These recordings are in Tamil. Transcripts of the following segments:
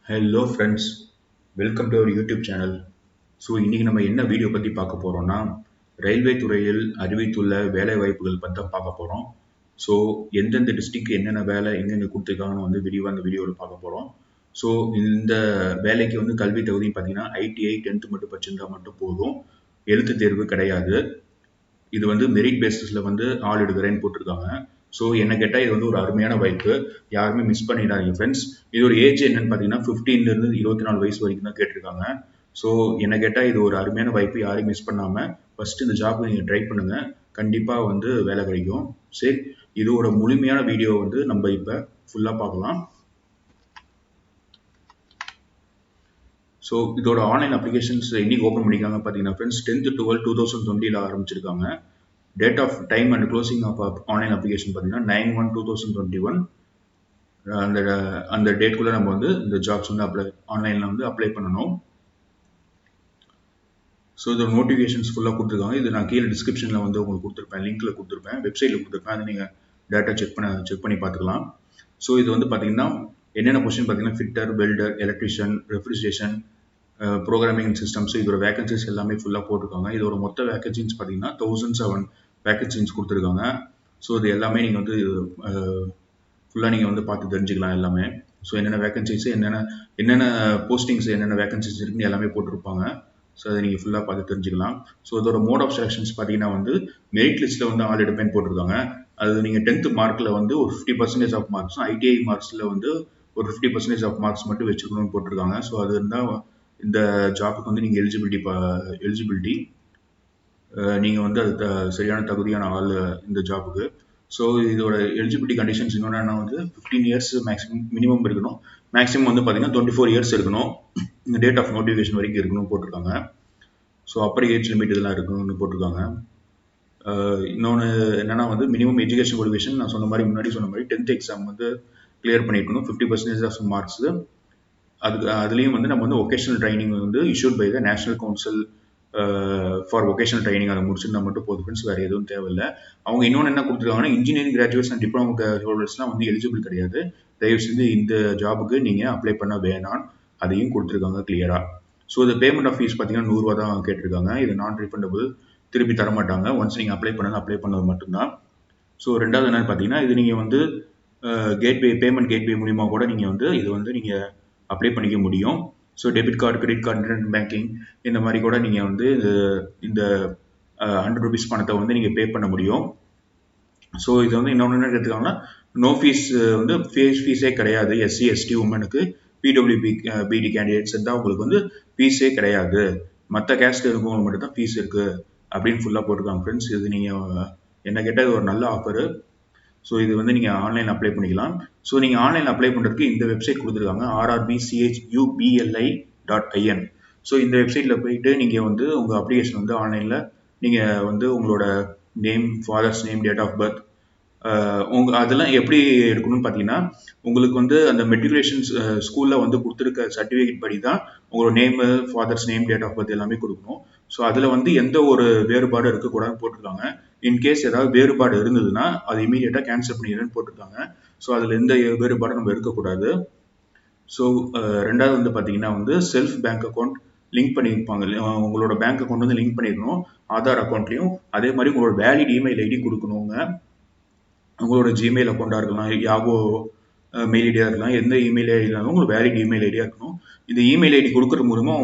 Hello friends, welcome to our YouTube channel. So இன்றைக்கி நம்ம என்ன வீடியோ பற்றி பார்க்க போகிறோம்னா, ரயில்வே துறையில் அறிவித்துள்ள வேலை வாய்ப்புகள் பற்றி தான் பார்க்க போகிறோம். ஸோ எந்தெந்த டிஸ்ட்ரிக்ட் என்னென்ன வேலை எங்கெங்கே கொடுத்துருக்காங்கன்னு வந்து விரிவாக அந்த வீடியோவில் பார்க்க போகிறோம். ஸோ இந்த வேலைக்கு வந்து கல்வி தகுதின்னு பார்த்தீங்கன்னா ஐடிஐ 10th மட்டும் படிச்சிருந்தா மட்டும் போதும். எழுத்து தேர்வு கிடையாது. இது வந்து மெரிட் பேசிஸில் வந்து ஆள் எடுக்கிறேன்னு போட்டிருக்காங்க. ஸோ என்ன கேட்டால் இது வந்து ஒரு அருமையான வாய்ப்பு. யாருமே மிஸ் பண்ணிடாதீங்க ஃப்ரெண்ட்ஸ். இது ஒரு ஏஜ் என்னன்னு பார்த்தீங்கன்னா 15லேருந்து 24 வயசு வரைக்கும் தான் கேட்டிருக்காங்க. ஸோ என்ன கேட்டால் இது ஒரு அருமையான வாய்ப்பு. யாரையும் மிஸ் பண்ணாமல் ஃபஸ்ட்டு இந்த ஜாப் நீங்கள் ட்ரை பண்ணுங்கள். கண்டிப்பாக வந்து வேலை கிடைக்கும். சரி, இதோட முழுமையான வீடியோ வந்து நம்ம இப்போ ஃபுல்லாக பார்க்கலாம். ஸோ இதோட ஆன்லைன் அப்ளிகேஷன்ஸ் இன்னைக்கு ஓப்பன் பண்ணிக்காங்க பார்த்தீங்கன்னா ஃப்ரெண்ட்ஸ் 10th 12 2020 ஆரம்பிச்சிருக்காங்க. Date of time and closing of online application பார்த்தீங்கன்னா 9/1/2021. அந்த அந்த டேட்குள்ளே நம்ம வந்து இந்த ஜாப்ஸ் வந்து ஆன்லைனில் வந்து அப்ளை பண்ணணும். ஸோ இதோட நோட்டிஃபிகேஷன்ஸ் ஃபுல்லாக கொடுத்துருக்காங்க. இது நான் கீழே டிஸ்கிரிப்ஷனில் வந்து உங்களுக்கு கொடுத்துருப்பேன், லிங்க்கில் கொடுத்துருப்பேன், வெப்சைட்டில் கொடுத்துருப்பேன். அதை நீங்கள் டேட்டா செக் பண்ணி பார்த்துக்கலாம். ஸோ இது வந்து பார்த்தீங்கன்னா என்னென்ன பொசிஷன் பார்த்தீங்கன்னா fitter, welder, electrician, refrigeration, programming systems, இதோட வேகன்சிஸ் எல்லாமே ஃபுல்லாக போட்டிருக்காங்க. இதோட மொத்த வேகன்சிஸ் பார்த்தீங்கன்னா 1007 வேகன்சிஸ் கொடுத்துருக்காங்க. ஸோ இது எல்லாமே நீங்கள் வந்து ஃபுல்லாக நீங்கள் வந்து பார்த்து தெரிஞ்சுக்கலாம் எல்லாமே. ஸோ என்னென்ன வேகன்சிஸ், என்னென்ன போஸ்டிங்ஸ், என்னென்ன வேகன்சிஸ் இருக்குன்னு எல்லாமே போட்டிருப்பாங்க. ஸோ அதை நீங்கள் ஃபுல்லாக பார்த்து தெரிஞ்சுக்கலாம். ஸோ இதோட மோட் ஆஃப் செலெக்ஷன்ஸ் பார்த்தீங்கன்னா வந்து மெரிட் லிஸ்ட்டில் வந்து ஆல் எடுப்பேன்னு போட்டிருக்காங்க. அது நீங்கள் 10th மார்க்கில் வந்து ஒரு 50% ஆஃப் மார்க்ஸும், ஐடிஐ மார்க்ஸில் வந்து ஒரு 50% ஆஃப் மார்க்ஸ் மட்டும் வச்சுக்கணும்னு போட்டிருக்காங்க. ஸோ அது இருந்தால் இந்த ஜாப்புக்கு வந்து நீங்கள் எலிஜிபிலிட்டி நீங்கள் வந்து அது சரியான தகுதியான ஆள் இந்த ஜாபுக்கு. ஸோ இதோட எலிஜிபிலிட்டி கண்டிஷன்ஸ் என்னென்னா வந்து 15 இயர்ஸ் மேக்ஸிமம் மினிமம் இருக்கணும். மேக்ஸிமம் வந்து பார்த்தீங்கன்னா 24 இயர்ஸ் இருக்கணும். இந்த டேட் ஆஃப் நோட்டிஃபிகேஷன் வரைக்கும் இருக்கணும் போட்டிருக்காங்க. ஸோ அப்பர் ஏஜ் லிமிட் இதெல்லாம் இருக்கணும்னு போட்டிருக்காங்க. இன்னொன்று என்னென்னா வந்து மினிமம் எஜுகேஷன் குவாலிஃபிகேஷன் நான் சொன்ன மாதிரி முன்னாடி சொன்ன மாதிரி 10th எக்ஸாம் வந்து கிளியர் பண்ணியிருக்கணும். 50% ஆஃப் மார்க்ஸு. அதுலேயும் வந்து நம்ம வந்து ஒகேஷனல் ட்ரைனிங் வந்து issued by the national council for vocational training அதை முடிச்சிருந்தா மட்டும் போதும் ஃப்ரெண்ட்ஸ், வேறு எதுவும் தேவையில்லை. அவங்க இன்னொன்று என்ன கொடுத்துருக்காங்கன்னா இன்ஜினியரிங் கிராஜுவேட்ஸ் அண்ட் டிப்ளமோ ஹோல்டர்ஸ்லாம் வந்து எலிஜிபிள் கிடையாது. தயவு செஞ்சு இந்த ஜாபுக்கு நீங்கள் அப்ளை பண்ண வேணாம், அதையும் கொடுத்துருக்காங்க கிளியராக. ஸோ இது பேமெண்ட் ஆஃப் ஃபீஸ் பார்த்தீங்கன்னா 100 ரூபா தான் கேட்டிருக்காங்க. இது நான் ரீஃபண்டபிள், திருப்பி தரமாட்டாங்க. ஒன்ஸ் நீங்கள் அப்ளை பண்ணது மட்டும்தான். ஸோ ரெண்டாவது என்னன்னு பார்த்தீங்கன்னா இது நீங்கள் வந்து பேமெண்ட் கேட்வே மூலிமா கூட நீங்கள் வந்து இது வந்து நீங்கள் அப்ளை பண்ணிக்க முடியும். So debit card, credit card, internet banking இந்த மாதிரி கூட நீங்கள் வந்து இந்த 100 ரூபீஸ் பணத்தை வந்து நீங்கள் பே பண்ண முடியும். ஸோ இது வந்து இன்னொன்று என்ன எடுத்துக்காங்கன்னா நோ ஃபீஸ் வந்து ஃபீஸே கிடையாது. எஸ்சி எஸ்டி உமனுக்கு, பிடபிள்யூபிடி கேண்டிடேட்ஸ் தான் உங்களுக்கு வந்து ஃபீஸே கிடையாது. மற்ற கேஸ்ட் இருக்கவங்களுக்கு மட்டும் தான் ஃபீஸ் இருக்குது அப்படின்னு ஃபுல்லாக போட்டிருக்காங்க ஃப்ரெண்ட்ஸ். இது நீங்கள் என்ன கேட்டால் இது ஒரு நல்ல ஆஃபரு. ஸோ இது வந்து நீங்கள் ஆன்லைன் அப்ளை பண்ணிக்கலாம். ஸோ நீங்கள் ஆன்லைன் அப்ளை பண்ணுறதுக்கு இந்த வெப்சைட் கொடுத்துருக்காங்க, rrbchubli.in. ஸோ இந்த வெப்சைட்டில் போயிட்டு நீங்கள் வந்து உங்கள் அப்ளிகேஷன் வந்து ஆன்லைனில் நீங்கள் வந்து உங்களோட name, father's name, date of birth, அதெல்லாம் எப்படி எடுக்கணும்னு பார்த்தீங்கன்னா உங்களுக்கு வந்து அந்த மெட்ரிகுலேஷன் ஸ்கூலில் வந்து கொடுத்துருக்க சர்டிஃபிகேட் படி தான் உங்களோட name, father's name, date of birth எல்லாமே கொடுக்கணும். ஸோ அதில் வந்து எந்த ஒரு வேறுபாடும் இருக்கக்கூடாதுன்னு போட்டிருக்காங்க. இன்கேஸ் ஏதாவது வேறுபாடு இருந்ததுன்னா அது இமீடியட்டாக கேன்சல் பண்ணிடுன்னு போட்டிருக்காங்க. ஸோ அதில் எந்த வேறுபாடும் நம்ம இருக்கக்கூடாது. ஸோ ரெண்டாவது வந்து பார்த்தீங்கன்னா வந்து செல்ஃப் பேங்க் அக்கௌண்ட் லிங்க் பண்ணியிருப்பாங்க. உங்களோட பேங்க் அக்கௌண்ட் வந்து லிங்க் பண்ணியிருக்கணும் ஆதார் அக்கௌண்ட்லையும். அதே மாதிரி உங்களோட வேலிட் இமெயில் ஐடி கொடுக்கணுங்க. உங்களோட ஜிமெயில் அக்கௌண்ட்டாக இருக்கலாம், யாகோ மெயில் ஐடியாக இருக்கலாம், எந்த இமெயில் ஐடி இருந்தாலும் உங்களுக்கு வேலிட் இமெயில் ஐடியாக இருக்கணும். இந்த இமெயில் ஐடி கொடுக்குறது மூலமாக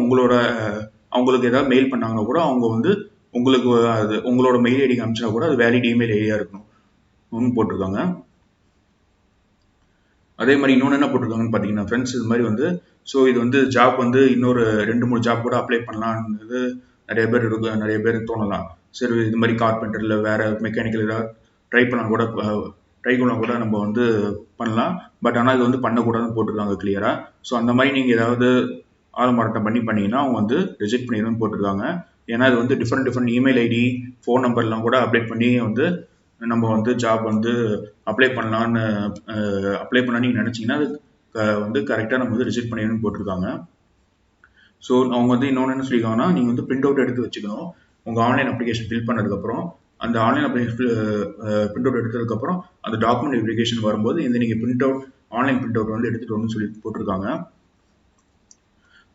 அவங்களுக்கு ஏதாவது மெயில் பண்ணாங்கன்னா கூட அவங்க வந்து உங்களுக்கு அது உங்களோட மெயில் ஐடிக்கு அனுப்பிச்சா கூட அது வேலிட் இமெயில் ஐடியாக இருக்கணும் போட்டிருக்காங்க. அதே மாதிரி இன்னொன்று என்ன போட்டிருக்காங்கன்னு பார்த்தீங்கன்னா ஃப்ரெண்ட்ஸ், இது மாதிரி வந்து ஸோ இது வந்து ஜாப் வந்து இன்னொரு 2-3 ஜாப் கூட அப்ளை பண்ணலான்றது நிறைய பேர் தோணலாம். சரி, இது மாதிரி கார்பெண்டர் இல்லை வேறு மெக்கானிக்கல் ஏதாவது ட்ரை பண்ணால் கூட நம்ம வந்து பண்ணலாம். பட் ஆனால் இது வந்து பண்ணக்கூடாதுன்னு போட்டிருக்காங்க கிளியராக. ஸோ அந்த மாதிரி நீங்கள் ஏதாவது ஆள்மாறாட்டம் பண்ணிங்கன்னா அவங்க வந்து ரிஜெக்ட் பண்ணிடணும்னு போட்டிருக்காங்க. ஏன்னா இது வந்து டிஃப்ரெண்ட் இமெயில் ஐடி, ஃபோன் நம்பர்லாம் கூட அப்டேட் பண்ணி வந்து நம்ம வந்து ஜாப் வந்து அப்ளை பண்ணலான்னு நீங்கள் நினச்சிங்கன்னா அது வந்து கரெக்டாக நம்ம வந்து ரிஜெக்ட் பண்ணிடணும்னு போட்டிருக்காங்க. ஸோ அவங்க வந்து இன்னொன்று என்ன சொல்லியிருக்காங்கன்னா நீங்கள் வந்து பிரிண்ட் அவுட் எடுத்து வச்சுக்கணும். உங்கள் ஆன்லைன் அப்ளிகேஷன் ஃபில் பண்ணதுக்கப்புறம் அந்த ஆன்லைன் அப்ளிகேஷன் பிரிண்ட் அவுட் எடுத்ததுக்கப்புறம் அந்த டாக்குமெண்ட் வெரிஃபிகேஷன் வரும்போது இந்த நீங்கள் ஆன்லைன் பிரிண்ட் அவுட் வந்து எடுத்துகிட்டு வரணும்னு சொல்லி போட்டிருக்காங்க.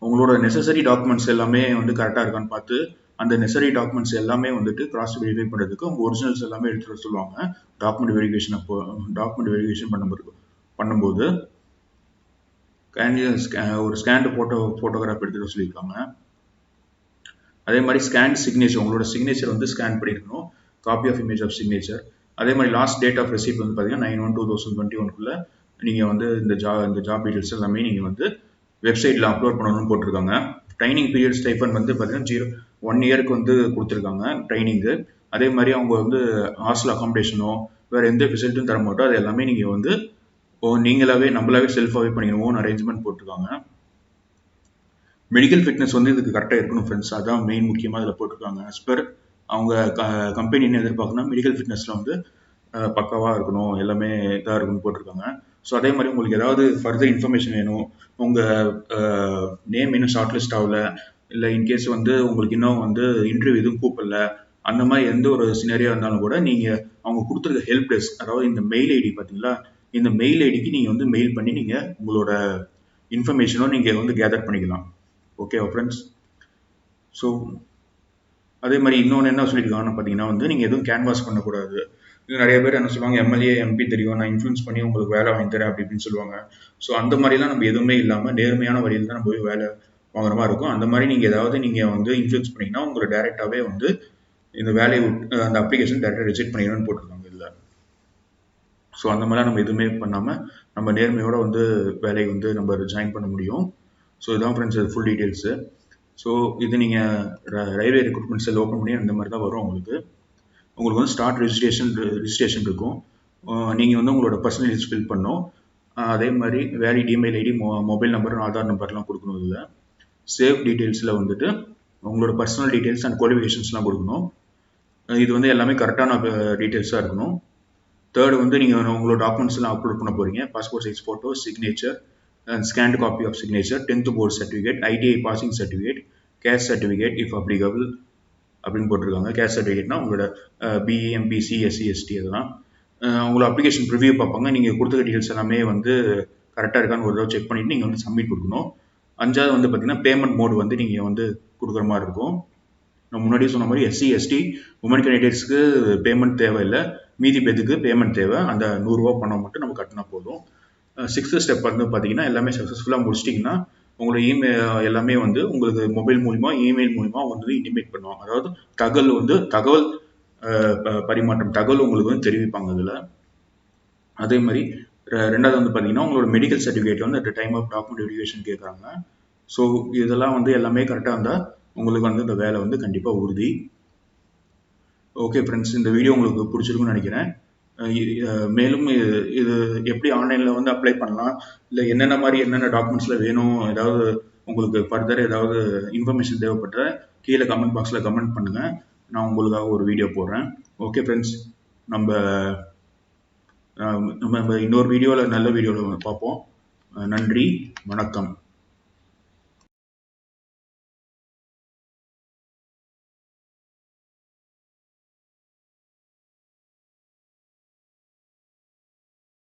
உங்களோட நெசசரி டாக்குமெண்ட்ஸ் எல்லாமே வந்து கரெக்டாக இருக்கான்னு பார்த்து அந்த நெசசரி டாக்குமெண்ட்ஸ் எல்லாமே வந்துட்டு கிராஸ் வெரிஃபை பண்ணுறதுக்கு உங்கள் ஒரிஜினல்ஸ் எல்லாமே எடுத்துகிட்டு வர சொல்லுவாங்க. டாக்குமெண்ட் வெரிஃபிகேஷன் பண்ணும்போது ஒரு ஸ்கேன்டு ஃபோட்டோகிராஃப் எடுத்துகிட்டு வர சொல்லியிருக்காங்க. அதே மாதிரி ஸ்கேன் சிக்னேச்சர், உங்களோட சிக்னேச்சர் வந்து ஸ்கேன் பண்ணியிருக்கணும், copy of image of signature. அதே மாதிரி லாஸ்ட் டேட் ஆஃப் ரெசிப்ட் வந்து பார்த்தீங்கன்னா 9/1/2021 நீங்கள் வந்து இந்த ஜாப் டீட்டெயில்ஸ் எல்லாமே நீங்கள் வந்து வெப்சைட்டில் அப்லோட் பண்ணணும்னு போட்டிருக்காங்க. ட்ரைனிங் பீரியட் ஸ்டைஃபன் வந்து பார்த்தீங்கன்னா 1 இயருக்கு வந்து கொடுத்துருக்காங்க ட்ரைனிங்கு. அதே மாதிரி அவங்க வந்து ஹாஸ்டல் அகாமடேஷனோ வேறு எந்த ஃபெசிலிட்டியும் தர மாட்டோம், அது எல்லாமே நீங்கள் வந்து நம்மளாவே செல்ஃபாகவே பண்ணிக்கணும், ஓன் அரேஞ்ச்மெண்ட் போட்டிருக்காங்க. மெடிக்கல் ஃபிட்னஸ் வந்து இதுக்கு கரெக்டாக இருக்கணும் ஃப்ரெண்ட்ஸ், அதான் மெயின் முக்கியமாக இதில் போட்டிருக்காங்க. as per அவங்க கம்பெனி என்ன எதிர்பார்க்கணும், மெடிக்கல் ஃபிட்னஸில் வந்து பக்காவாக இருக்கணும், எல்லாமே இதாக இருக்குன்னு போட்டிருக்காங்க. ஸோ அதே மாதிரி உங்களுக்கு ஏதாவது ஃபர்தர் இன்ஃபர்மேஷன் வேணும், உங்கள் நேம் இன்னும் ஷார்ட் லிஸ்ட் ஆகல, இல்லை இன்கேஸ் வந்து உங்களுக்கு இன்னும் வந்து இன்டர்வியூ எதுவும் கூப்பிடல, அந்த மாதிரி எந்த ஒரு சினரியா இருந்தாலும் கூட நீங்கள் அவங்க கொடுத்துருக்க ஹெல்ப் டெஸ்க், அதாவது இந்த மெயில் ஐடி பார்த்தீங்களா, இந்த மெயில் ஐடிக்கு நீங்கள் வந்து மெயில் பண்ணி நீங்கள் உங்களோட இன்ஃபர்மேஷனும் நீங்கள் வந்து கேதர் பண்ணிக்கலாம். ஓகேவா ஃப்ரெண்ட்ஸ்? ஸோ அதே மாதிரி இன்னொன்று என்ன சொல்லியிருக்காங்கன்னு பார்த்தீங்கன்னா வந்து நீங்கள் எதுவும் கேன்வாஸ் பண்ணக்கூடாது. இது நிறைய பேர் என்ன சொல்லுவாங்க, எம்எல்ஏ எம்பி தெரியும், நான் இன்ஃப்ளூன்ஸ் பண்ணி உங்களுக்கு வேலை வாங்கி தரேன் அப்படி இப்படின்னு சொல்லுவாங்க. ஸோ அந்த மாதிரிலாம் நம்ம எதுவுமே இல்லாமல் நேர்மையான வழியில் தான் நம்ம போய் வேலை வாங்குற மாதிரி இருக்கும். அந்த மாதிரி நீங்கள் வந்து இன்ஃப்ளூன்ஸ் பண்ணிங்கன்னா உங்களை டேரெக்டாகவே வந்து இந்த வேலையை அந்த அப்ளிகேஷன் டேரெக்டாக ரிஜெக்ட் பண்ணிடணும்னு போட்டிருக்காங்க இல்லை. ஸோ அந்த மாதிரிலாம் நம்ம எதுவுமே பண்ணாமல் நம்ம நேர்மையோட வந்து வேலையை வந்து நம்ம ஜாயின் பண்ண முடியும். ஸோ இதுதான் ஃப்ரெண்ட்ஸ் ஃபுல் டீட்டெயில்ஸு. ஸோ இது நீங்கள் ரயில்வே ரெக்ரூட்மெண்ட் செல் ஓப்பன் பண்ணி அந்த மாதிரி தான் வரும். உங்களுக்கு வந்து ஸ்டார்ட் ரிஜிஸ்ட்ரேஷன் இருக்கும். நீங்கள் வந்து உங்களோட பர்சனல் டீடைல்ஸ் ஃபில் பண்ணணும். அதே மாதிரி valid email ID, mobile number, Aadhaar நம்பர்லாம் கொடுக்கணும். இதில் சேவ் டீட்டெயில்ஸில் வந்துட்டு உங்களோட பர்சனல் டீட்டெயில்ஸ் அண்ட் குவாலிஃபிகேஷன்ஸ்லாம் கொடுக்கணும். இது வந்து எல்லாமே கரெக்டான டீட்டெயில்ஸாக இருக்கணும். தேர்டு வந்து நீங்கள் உங்களோட டாக்குமெண்ட்ஸ்லாம் அப்லோட் பண்ண போகிறீங்க. Passport size photo, signature, scanned copy of signature, 10th board certificate, ITI passing certificate, caste certificate if applicable அப்படின்னு போட்டிருக்காங்க. கேஸ்ட் சர்டிஃபிகேட்னா உங்களோட பிஇ, எம்பிசி, எஸ்சி, எஸ்டி அதெல்லாம். உங்களோட அப்ளிகேஷன் ரிவ்யூ பார்ப்பாங்க. நீங்கள் கொடுத்த டீட்டெயில்ஸ் எல்லாமே வந்து கரெக்டாக இருக்கான்னு ஒரு தடவை செக் பண்ணிவிட்டு நீங்கள் வந்து சப்மிட் கொடுக்கணும். 5வது வந்து பார்த்தீங்கன்னா பேமெண்ட் மோடு வந்து நீங்கள் வந்து கொடுக்குற மாதிரி இருக்கும். நான் முன்னாடியே சொன்ன மாதிரி எஸ்சி, எஸ்டி, உமன் கேண்டிடேட்ஸ்க்கு பேமெண்ட் தேவையில்லை, மீதி பேருக்கு பேமெண்ட் தேவை. அந்த 100 ரூபா பணம் மட்டும் நம்ம கட்டினா போதும். 6th ஸ்டெப் வந்து பார்த்தீங்கன்னா எல்லாமே சக்ஸஸ்ஃபுல்லாக முடிச்சிட்டிங்கன்னா உங்களோட இமெயில் எல்லாமே வந்து உங்களுக்கு மொபைல் மூலிமா, இமெயில் மூலிமா வந்து இன்டிமேட் பண்ணுவாங்க. அதாவது தகவல் பரிமாற்றம், தகவல் உங்களுக்கு வந்து தெரிவிப்பாங்க அதில். அதே மாதிரி 2வது வந்து பார்த்தீங்கன்னா உங்களோட மெடிக்கல் சர்டிஃபிகேட் வந்து at time of document verification கேட்குறாங்க. ஸோ இதெல்லாம் வந்து எல்லாமே கரெக்டாக இருந்தால் உங்களுக்கு வந்து இந்த வேலை வந்து கண்டிப்பாக உறுதி. ஓகே ஃப்ரெண்ட்ஸ், இந்த வீடியோ உங்களுக்கு பிடிச்சிருக்குன்னு நினைக்கிறேன். மேலும் இது எப்படி ஆன்லைனில் வந்து அப்ளை பண்ணலாம், இல்லை என்னென்ன டாக்குமெண்ட்ஸில் வேணும், ஏதாவது உங்களுக்கு ஃபர்தர் ஏதாவது இன்ஃபர்மேஷன் தேவைப்பட்ட கீழே கமெண்ட் பாக்ஸில் கமெண்ட் பண்ணுங்கள், நான் உங்களுக்காக ஒரு வீடியோ போடுறேன். ஓகே ஃப்ரெண்ட்ஸ், நம்ம இன்னொரு வீடியோவில் நல்ல வீடியோவில் பார்ப்போம். நன்றி, வணக்கம்.